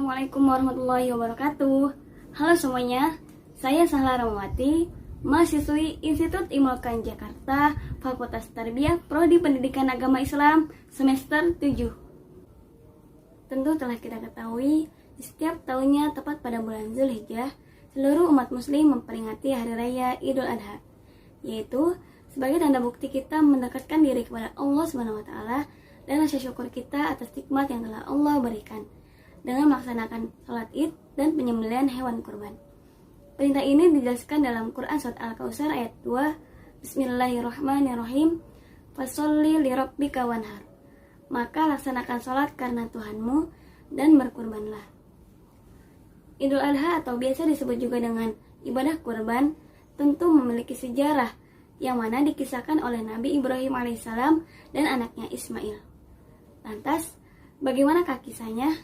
Assalamualaikum warahmatullahi wabarakatuh. Halo semuanya, saya Sahla Ramawati, mahasiswi Institut Imulkan Jakarta, Fakultas Tarbiyah, Prodi Pendidikan Agama Islam, semester 7. Tentu telah kita ketahui, di setiap tahunnya tepat pada bulan Zulhijjah, seluruh umat muslim memperingati Hari Raya Idul Adha, yaitu sebagai tanda bukti kita mendekatkan diri kepada Allah SWT dan rasa syukur kita atas nikmat yang telah Allah berikan dengan melaksanakan sholat id dan penyembelihan hewan kurban. Perintah ini dijelaskan dalam Quran Surat Al-Kautsar ayat 2, Bismillahirrahmanirrahim, Fasholli lirabbika wanhar. Maka laksanakan sholat karena Tuhanmu dan berkurbanlah. Idul Adha atau biasa disebut juga dengan ibadah kurban tentu memiliki sejarah yang mana dikisahkan oleh Nabi Ibrahim alaihissalam dan anaknya Ismail. Lantas, bagaimana kisahnya?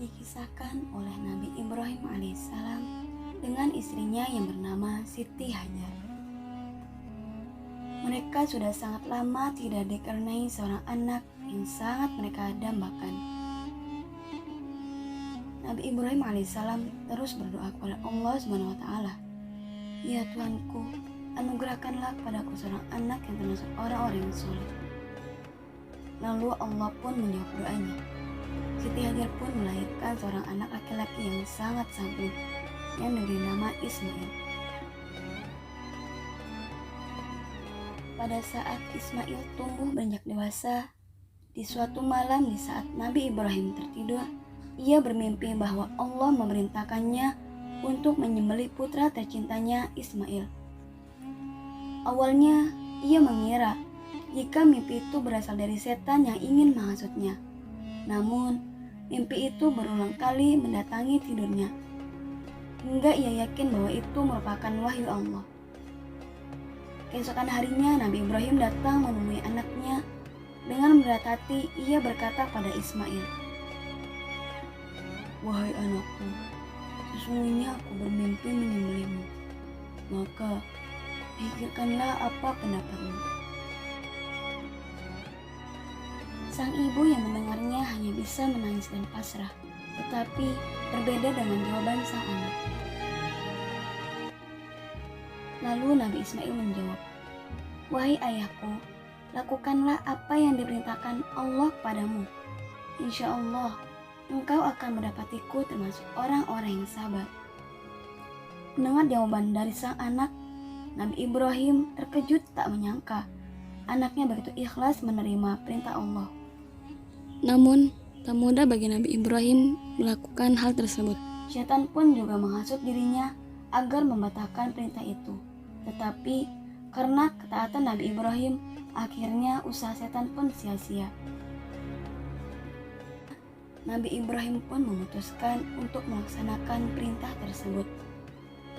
Dikisahkan oleh Nabi Ibrahim alaihissalam dengan istrinya yang bernama Siti Hajar. Mereka sudah sangat lama tidak dikaruniai seorang anak yang sangat mereka dambakan. Nabi Ibrahim alaihissalam terus berdoa kepada Allah SWT. Ya Tuhanku, anugerahkanlah kepadaku seorang anak yang termasuk orang-orang yang soleh. Lalu Allah pun menjawab doanya. Siti Hajar pun melahirkan seorang anak laki-laki yang sangat santun yang diberi nama Ismail. Pada saat Ismail tumbuh beranjak dewasa, di suatu malam di saat Nabi Ibrahim tertidur, ia bermimpi bahwa Allah memerintahkannya untuk menyembelih putra tercintanya Ismail. Awalnya ia mengira jika mimpi itu berasal dari setan yang ingin menghasutnya. Namun mimpi itu berulang kali mendatangi tidurnya, hingga ia yakin bahwa itu merupakan wahyu Allah. Keesokan harinya Nabi Ibrahim datang menemui anaknya. Dengan berat hati ia berkata pada Ismail, "Wahai anakku, sesungguhnya aku bermimpi menyembelihmu. Maka pikirkanlah apa pendapatmu." Sang ibu yang mendengarnya hanya bisa menangis dan pasrah, tetapi berbeda dengan jawaban sang anak. Lalu Nabi Ismail menjawab, "Wahai ayahku, lakukanlah apa yang diperintahkan Allah padamu. Insya Allah, engkau akan mendapatiku termasuk orang-orang yang sabar." Mendengar jawaban dari sang anak, Nabi Ibrahim terkejut tak menyangka anaknya begitu ikhlas menerima perintah Allah. Namun, tak mudah bagi Nabi Ibrahim melakukan hal tersebut. Syaitan pun juga menghasut dirinya agar membatalkan perintah itu. Tetapi, karena ketaatan Nabi Ibrahim, akhirnya usaha setan pun sia-sia. Nabi Ibrahim pun memutuskan untuk melaksanakan perintah tersebut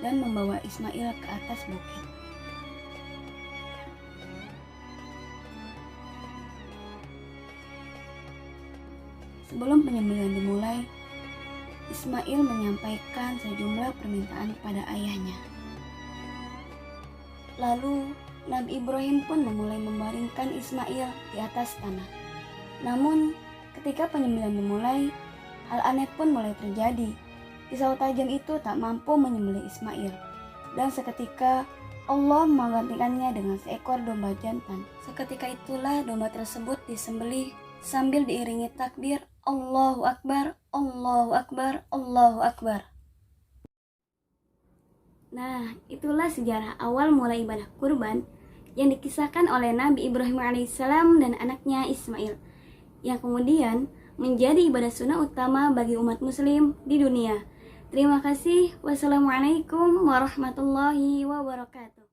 dan membawa Ismail ke atas bukit. Sebelum penyembelihan dimulai, Ismail menyampaikan sejumlah permintaan kepada ayahnya. Lalu Nabi Ibrahim pun memulai membaringkan Ismail di atas tanah. Namun ketika penyembelihan dimulai, hal aneh pun mulai terjadi. Pisau tajam itu tak mampu menyembelih Ismail, dan seketika Allah menggantikannya dengan seekor domba jantan. Seketika itulah domba tersebut disembelih sambil diiringi takbir Allahu Akbar, Allahu Akbar, Allahu Akbar. Nah, itulah sejarah awal mulai ibadah kurban yang dikisahkan oleh Nabi Ibrahim alaihissalam dan anaknya Ismail, yang kemudian menjadi ibadah sunnah utama bagi umat muslim di dunia. Terima kasih. Wassalamualaikum warahmatullahi wabarakatuh.